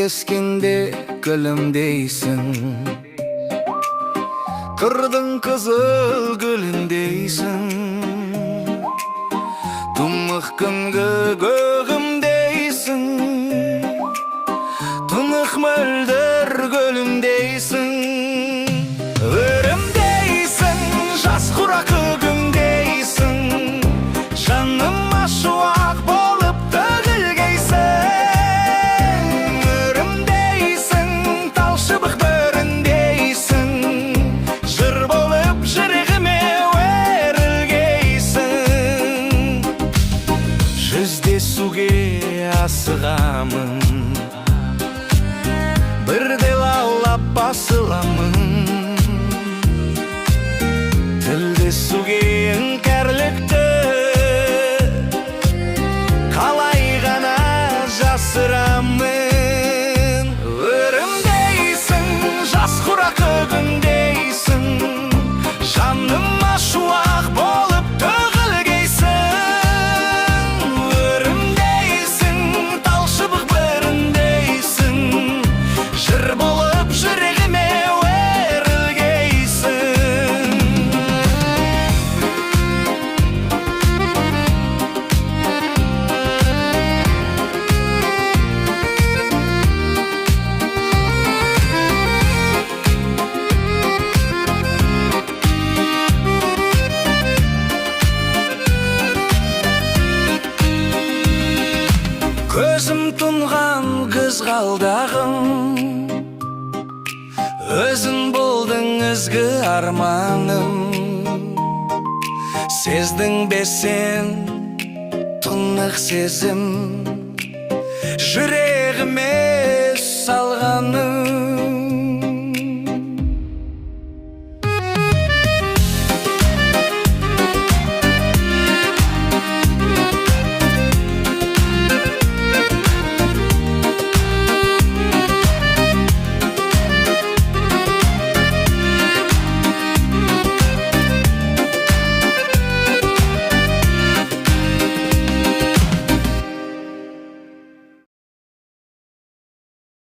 Кездескенде гүлімдейсің, қырдың қызыл гүліндейсің, тұнық күнгі көгімдейсің, тұнық мөлдір гүлімдейсің. Өрімдейсің, жас құра көгімдейсің, жаныма шуақ болып төгілгейсің. Өрімдейсің, тал шыбық бөріндейсің, жыр болып жүрегіме өрілгейсің. Жүздесуге асығамын, бірде лаулап басыламын. Тілдесуге іңкәрлікті қалай ғана жасырамын. Өрімдейсің, жас құра көгімдейсің, жаныма шуақ болып төгілгейсің. Өрімдейсің, тал шыбық бөріндейсің, жыр болып жүрегіме өрілгейсің. Көзім тұнған қызғалдағым, өзің болдың ізгі арманым. Сездің бе сен тұнық сезім, жүрегіме салғаным.